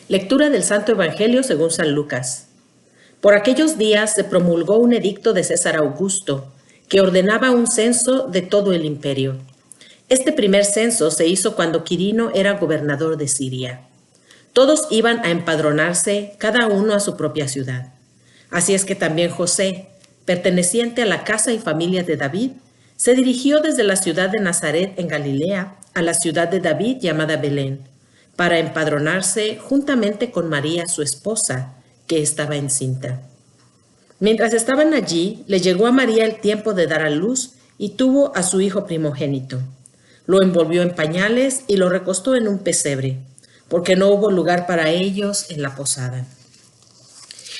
Lectura del Santo Evangelio según San Lucas. Por aquellos días se promulgó un edicto de César Augusto, que ordenaba un censo de todo el imperio. Este primer censo se hizo cuando Quirino era gobernador de Siria. Todos iban a empadronarse, cada uno a su propia ciudad. Así es que también José, perteneciente a la casa y familia de David, se dirigió desde la ciudad de Nazaret en Galilea a la ciudad de David llamada Belén, para empadronarse juntamente con María, su esposa, que estaba encinta. Mientras estaban allí, le llegó a María el tiempo de dar a luz y tuvo a su hijo primogénito. Lo envolvió en pañales y lo recostó en un pesebre, porque no hubo lugar para ellos en la posada.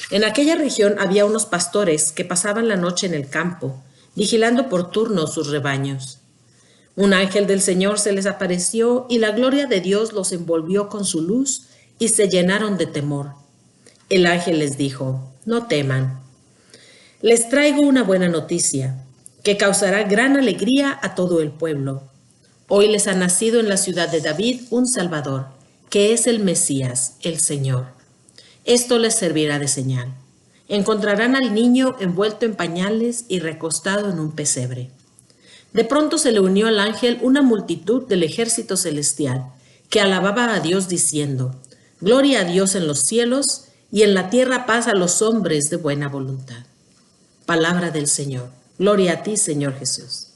En aquella región había unos pastores que pasaban la noche en el campo, vigilando por turno sus rebaños. Un ángel del Señor se les apareció y la gloria de Dios los envolvió con su luz y se llenaron de temor. El ángel les dijo: no teman. Les traigo una buena noticia, que causará gran alegría a todo el pueblo. Hoy les ha nacido en la ciudad de David un Salvador, que es el Mesías, el Señor. Esto les servirá de señal. Encontrarán al niño envuelto en pañales y recostado en un pesebre. De pronto se le unió al ángel una multitud del ejército celestial, que alababa a Dios diciendo: gloria a Dios en los cielos y en la tierra paz a los hombres de buena voluntad. Palabra del Señor. Gloria a ti, Señor Jesús.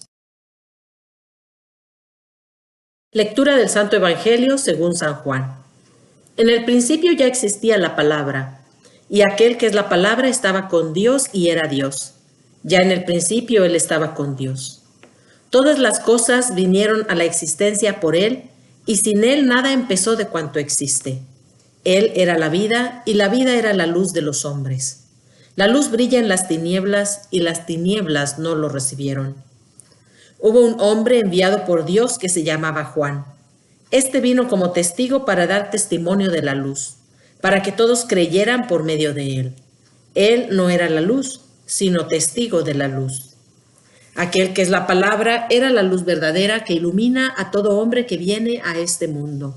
Lectura del Santo Evangelio según San Juan. En el principio ya existía la palabra, y aquel que es la palabra estaba con Dios y era Dios. Ya en el principio Él estaba con Dios. Todas las cosas vinieron a la existencia por Él, y sin Él nada empezó de cuanto existe. Él era la vida, y la vida era la luz de los hombres. La luz brilla en las tinieblas, y las tinieblas no lo recibieron. Hubo un hombre enviado por Dios que se llamaba Juan. Este vino como testigo para dar testimonio de la luz, para que todos creyeran por medio de él. Él no era la luz, sino testigo de la luz. Aquel que es la palabra era la luz verdadera que ilumina a todo hombre que viene a este mundo.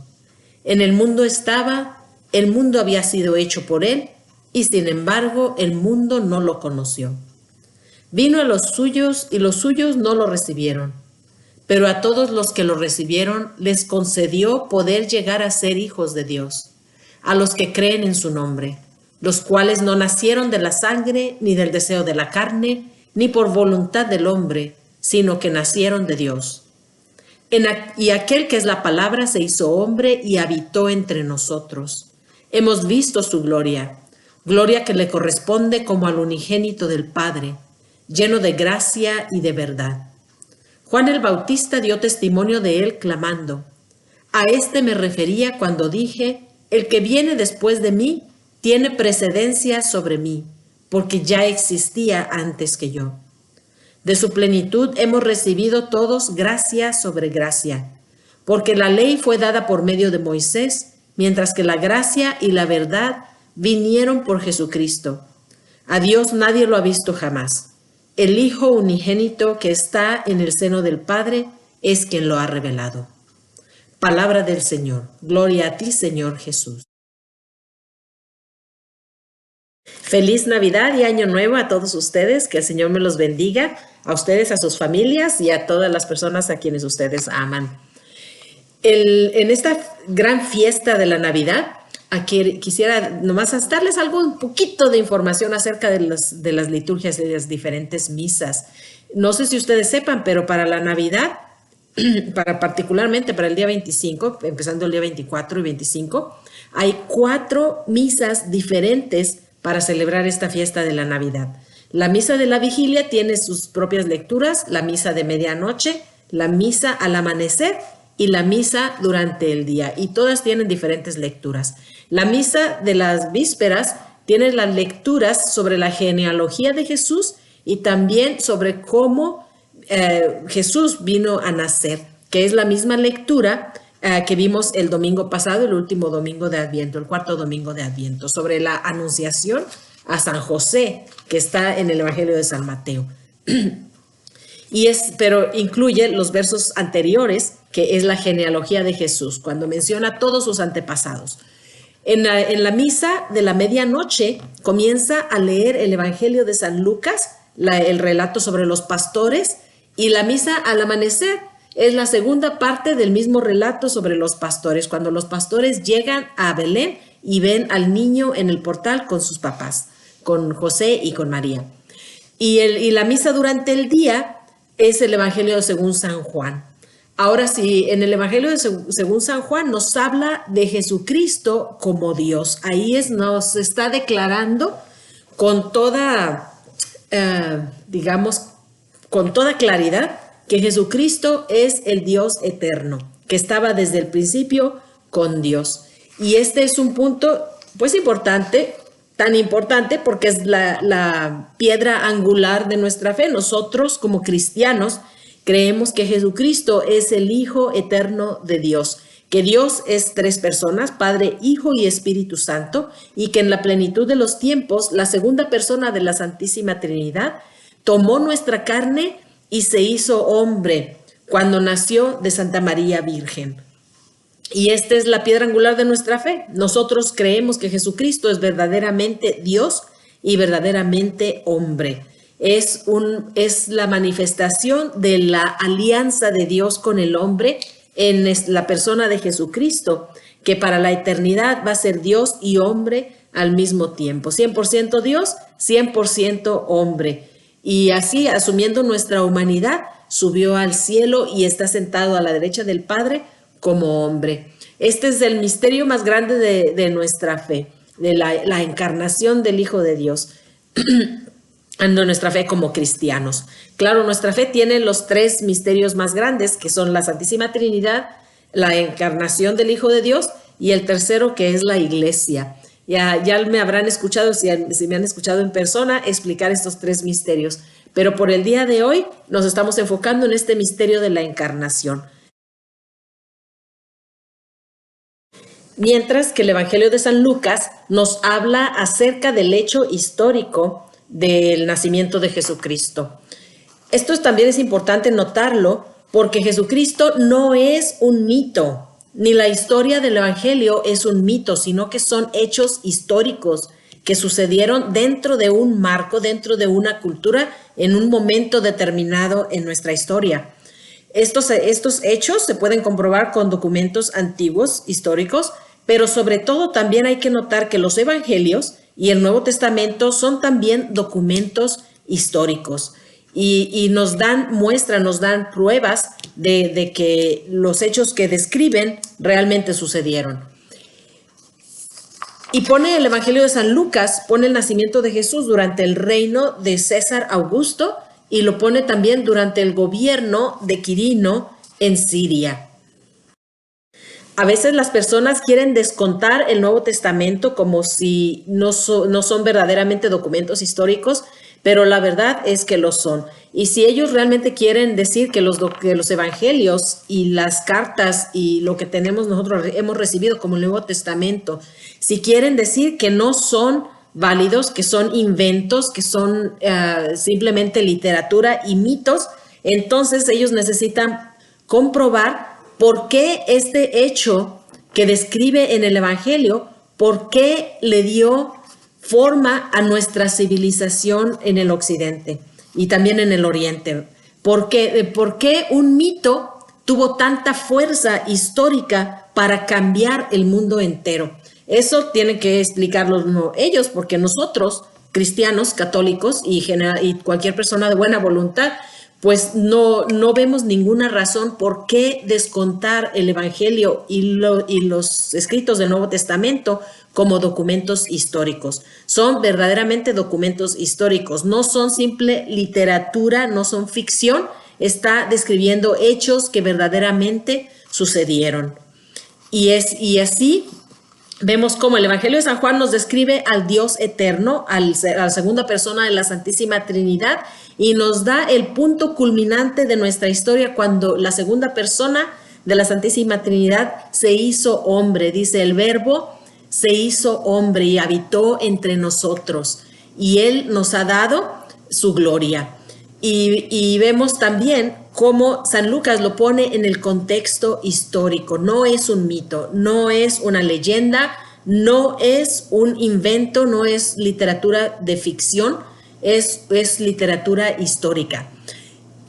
En el mundo estaba, el mundo había sido hecho por él, y sin embargo el mundo no lo conoció. Vino a los suyos y los suyos no lo recibieron. Pero a todos los que lo recibieron les concedió poder llegar a ser hijos de Dios, a los que creen en su nombre, los cuales no nacieron de la sangre, ni del deseo de la carne, ni por voluntad del hombre, sino que nacieron de Dios. Y aquel que es la palabra se hizo hombre y habitó entre nosotros. Hemos visto su gloria, gloria que le corresponde como al unigénito del Padre, lleno de gracia y de verdad. Juan el Bautista dio testimonio de él clamando: a este me refería cuando dije, el que viene después de mí tiene precedencia sobre mí, porque ya existía antes que yo. De su plenitud hemos recibido todos gracia sobre gracia, porque la ley fue dada por medio de Moisés, mientras que la gracia y la verdad vinieron por Jesucristo. A Dios nadie lo ha visto jamás. El Hijo unigénito que está en el seno del Padre es quien lo ha revelado. Palabra del Señor. Gloria a ti, Señor Jesús. Feliz Navidad y Año Nuevo a todos ustedes. Que el Señor me los bendiga, a ustedes, a sus familias y a todas las personas a quienes ustedes aman. En esta gran fiesta de la Navidad, aquí quisiera nomás darles un poquito de información acerca de las liturgias y de las diferentes misas. No sé si ustedes sepan, pero para la Navidad, particularmente para el día 25, empezando el día 24 y 25, hay 4 misas diferentes para celebrar esta fiesta de la Navidad. La misa de la vigilia tiene sus propias lecturas, la misa de medianoche, la misa al amanecer y la misa durante el día, y todas tienen diferentes lecturas. La misa de las vísperas tiene las lecturas sobre la genealogía de Jesús y también sobre cómo Jesús vino a nacer, que es la misma lectura que vimos el domingo pasado, el último domingo de Adviento, el 4º domingo de Adviento, sobre la anunciación a San José, que está en el Evangelio de San Mateo. Pero incluye los versos anteriores, que es la genealogía de Jesús, cuando menciona todos sus antepasados. En la misa de la medianoche comienza a leer el Evangelio de San Lucas, el relato sobre los pastores, y la misa al amanecer es la segunda parte del mismo relato sobre los pastores, cuando los pastores llegan a Belén y ven al niño en el portal con sus papás, con José y con María. Y la misa durante el día es el Evangelio según San Juan. Ahora sí, en el Evangelio según San Juan nos habla de Jesucristo como Dios. Ahí nos está declarando con toda, con toda claridad que Jesucristo es el Dios eterno, que estaba desde el principio con Dios. Y este es un punto, pues, importante, tan importante porque es la piedra angular de nuestra fe. Nosotros, como cristianos, creemos que Jesucristo es el Hijo eterno de Dios, que Dios es tres personas, Padre, Hijo y Espíritu Santo, y que en la plenitud de los tiempos, la segunda persona de la Santísima Trinidad tomó nuestra carne y se hizo hombre cuando nació de Santa María Virgen. Y esta es la piedra angular de nuestra fe. Nosotros creemos que Jesucristo es verdaderamente Dios y verdaderamente hombre. Es la manifestación de la alianza de Dios con el hombre en la persona de Jesucristo, que para la eternidad va a ser Dios y hombre al mismo tiempo. 100% Dios, 100% hombre. Y así, asumiendo nuestra humanidad, subió al cielo y está sentado a la derecha del Padre como hombre. Este es el misterio más grande de nuestra fe, de la encarnación del Hijo de Dios. En nuestra fe como cristianos. Claro, nuestra fe tiene los tres misterios más grandes, que son la Santísima Trinidad, la encarnación del Hijo de Dios y el tercero, que es la Iglesia. Ya me habrán escuchado, si me han escuchado en persona, explicar estos tres misterios. Pero por el día de hoy nos estamos enfocando en este misterio de la encarnación. Mientras que el Evangelio de San Lucas nos habla acerca del hecho histórico del nacimiento de Jesucristo. Esto también es importante notarlo porque Jesucristo no es un mito, ni la historia del Evangelio es un mito, sino que son hechos históricos que sucedieron dentro de un marco, dentro de una cultura, en un momento determinado en nuestra historia. Estos hechos se pueden comprobar con documentos antiguos, históricos, pero sobre todo también hay que notar que los evangelios y el Nuevo Testamento son también documentos históricos y nos dan muestras, nos dan pruebas de que los hechos que describen realmente sucedieron. Y pone el Evangelio de San Lucas, pone el nacimiento de Jesús durante el reino de César Augusto y lo pone también durante el gobierno de Quirino en Siria. A veces las personas quieren descontar el Nuevo Testamento como si no son verdaderamente documentos históricos, pero la verdad es que lo son. Y si ellos realmente quieren decir que los evangelios y las cartas y lo que nosotros hemos recibido como el Nuevo Testamento, si quieren decir que no son válidos, que son inventos, que son simplemente literatura y mitos, entonces ellos necesitan comprobar por qué este hecho que describe en el Evangelio, por qué le dio forma a nuestra civilización en el Occidente y también en el Oriente. ¿Por qué un mito tuvo tanta fuerza histórica para cambiar el mundo entero? Eso tienen que explicarlo ellos, porque nosotros, cristianos, católicos y cualquier persona de buena voluntad, pues no vemos ninguna razón por qué descontar el Evangelio y los escritos del Nuevo Testamento como documentos históricos. Son verdaderamente documentos históricos, no son simple literatura, no son ficción, está describiendo hechos que verdaderamente sucedieron. Y así vemos cómo el Evangelio de San Juan nos describe al Dios eterno, a la segunda persona de la Santísima Trinidad, y nos da el punto culminante de nuestra historia cuando la segunda persona de la Santísima Trinidad se hizo hombre. Dice, el Verbo se hizo hombre y habitó entre nosotros, y Él nos ha dado su gloria. Y vemos también cómo San Lucas lo pone en el contexto histórico. No es un mito, no es una leyenda, no es un invento, no es literatura de ficción, es literatura histórica.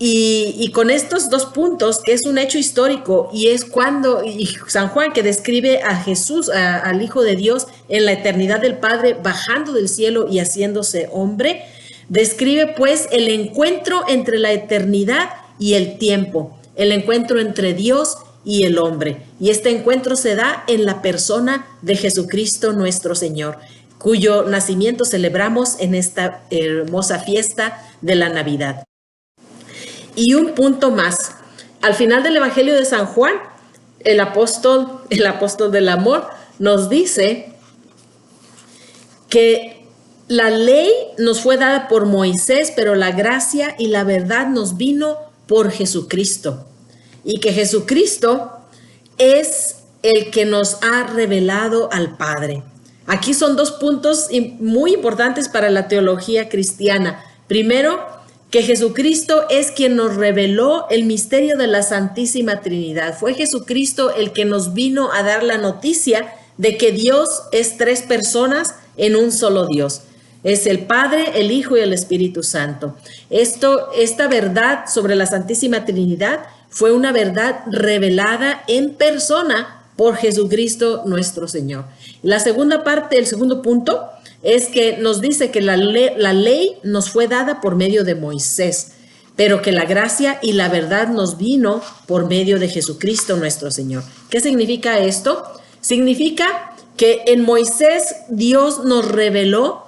Y con estos dos puntos, que es un hecho histórico y es cuando y San Juan, que describe a Jesús, al Hijo de Dios en la eternidad del Padre, bajando del cielo y haciéndose hombre, describe pues el encuentro entre la eternidad y el tiempo, el encuentro entre Dios y el hombre. Y este encuentro se da en la persona de Jesucristo nuestro Señor, cuyo nacimiento celebramos en esta hermosa fiesta de la Navidad. Y un punto más, al final del Evangelio de San Juan, el apóstol del amor, nos dice que la ley nos fue dada por Moisés, pero la gracia y la verdad nos vino por Jesucristo. Y que Jesucristo es el que nos ha revelado al Padre. Aquí son dos puntos muy importantes para la teología cristiana. Primero, que Jesucristo es quien nos reveló el misterio de la Santísima Trinidad. Fue Jesucristo el que nos vino a dar la noticia de que Dios es tres personas en un solo Dios. Es el Padre, el Hijo y el Espíritu Santo. Esta verdad sobre la Santísima Trinidad fue una verdad revelada en persona por Jesucristo nuestro Señor. La segunda parte, el segundo punto, es que nos dice que la ley nos fue dada por medio de Moisés, pero que la gracia y la verdad nos vino por medio de Jesucristo nuestro Señor. ¿Qué significa esto? Significa que en Moisés Dios nos reveló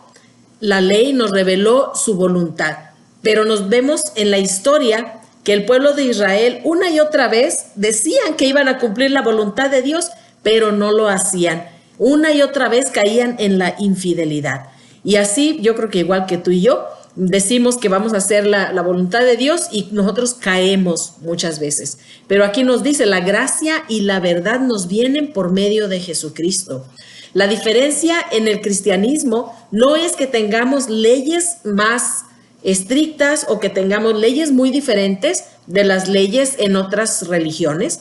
la ley, nos reveló su voluntad, pero nos vemos en la historia que el pueblo de Israel una y otra vez decían que iban a cumplir la voluntad de Dios, pero no lo hacían. Una y otra vez caían en la infidelidad. Y así yo creo que igual que tú y yo, decimos que vamos a hacer la voluntad de Dios y nosotros caemos muchas veces. Pero aquí nos dice, la gracia y la verdad nos vienen por medio de Jesucristo. La diferencia en el cristianismo no es que tengamos leyes más estrictas o que tengamos leyes muy diferentes de las leyes en otras religiones,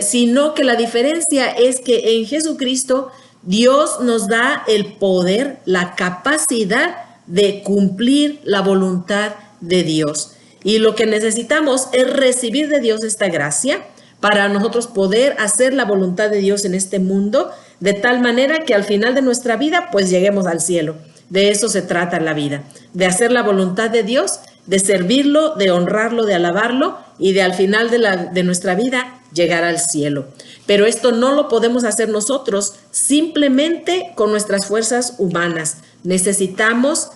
sino que la diferencia es que en Jesucristo Dios nos da el poder, la capacidad de cumplir la voluntad de Dios. Y lo que necesitamos es recibir de Dios esta gracia para nosotros poder hacer la voluntad de Dios en este mundo, de tal manera que al final de nuestra vida pues lleguemos al cielo. De eso se trata la vida, de hacer la voluntad de Dios, de servirlo, de honrarlo, de alabarlo y de al final de nuestra vida llegar al cielo. Pero esto no lo podemos hacer nosotros simplemente con nuestras fuerzas humanas. Necesitamos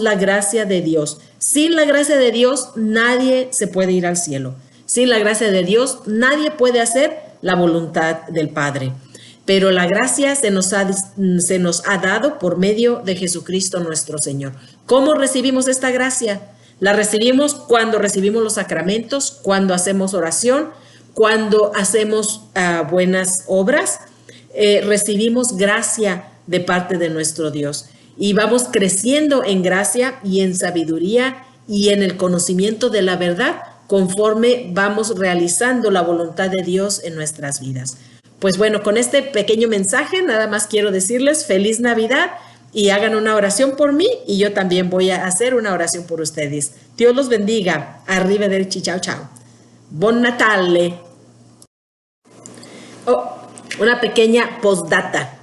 la gracia de Dios. Sin la gracia de Dios nadie se puede ir al cielo. Sin la gracia de Dios nadie puede hacer la voluntad del Padre. Pero la gracia se nos ha dado por medio de Jesucristo nuestro Señor. ¿Cómo recibimos esta gracia? La recibimos cuando recibimos los sacramentos, cuando hacemos oración, cuando hacemos buenas obras. Recibimos gracia de parte de nuestro Dios. Y vamos creciendo en gracia y en sabiduría y en el conocimiento de la verdad conforme vamos realizando la voluntad de Dios en nuestras vidas. Pues bueno, con este pequeño mensaje nada más quiero decirles feliz Navidad y hagan una oración por mí y yo también voy a hacer una oración por ustedes. Dios los bendiga. Arrivederci, chao, chao. Buon Natale. Una pequeña postdata.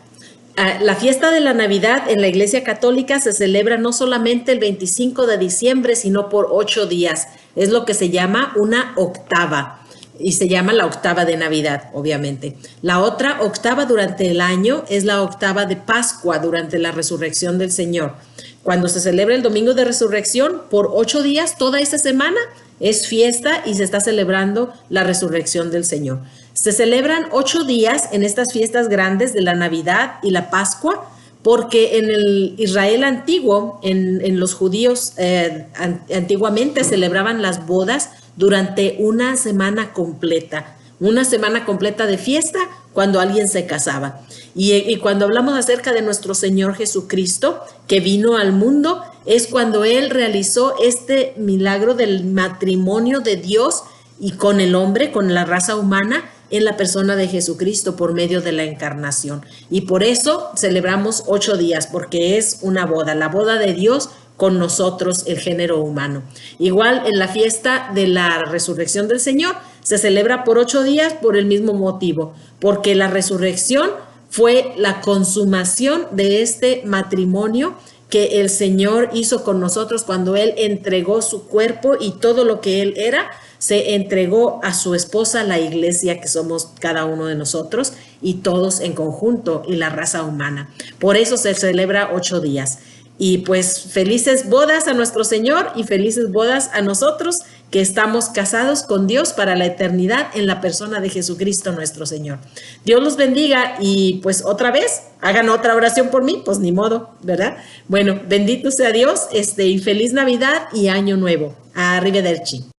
La fiesta de la Navidad en la Iglesia Católica se celebra no solamente el 25 de diciembre, sino por 8 días. Es lo que se llama una octava. Y se llama la octava de Navidad, obviamente. La otra octava durante el año es la octava de Pascua, durante la resurrección del Señor. Cuando se celebra el domingo de resurrección, por 8 días, toda esa semana, es fiesta y se está celebrando la resurrección del Señor. Se celebran 8 días en estas fiestas grandes de la Navidad y la Pascua, porque en el Israel antiguo, en los judíos antiguamente celebraban las bodas durante una semana completa de fiesta cuando alguien se casaba. Y cuando hablamos acerca de nuestro Señor Jesucristo, que vino al mundo, es cuando Él realizó este milagro del matrimonio de Dios y con el hombre, con la raza humana, en la persona de Jesucristo por medio de la encarnación. Y por eso celebramos 8 días, porque es una boda, la boda de Dios con nosotros, el género humano. Igual en la fiesta de la resurrección del Señor se celebra por 8 días por el mismo motivo, porque la resurrección fue la consumación de este matrimonio que el Señor hizo con nosotros cuando Él entregó su cuerpo y todo lo que Él era, se entregó a su esposa, la iglesia, que somos cada uno de nosotros, y todos en conjunto, y la raza humana. Por eso se celebra 8 días. Y pues felices bodas a nuestro Señor y felices bodas a nosotros que estamos casados con Dios para la eternidad en la persona de Jesucristo nuestro Señor. Dios los bendiga y pues otra vez hagan otra oración por mí, pues ni modo, ¿verdad? Bueno, bendito sea Dios y feliz Navidad y Año Nuevo. Arrivederci.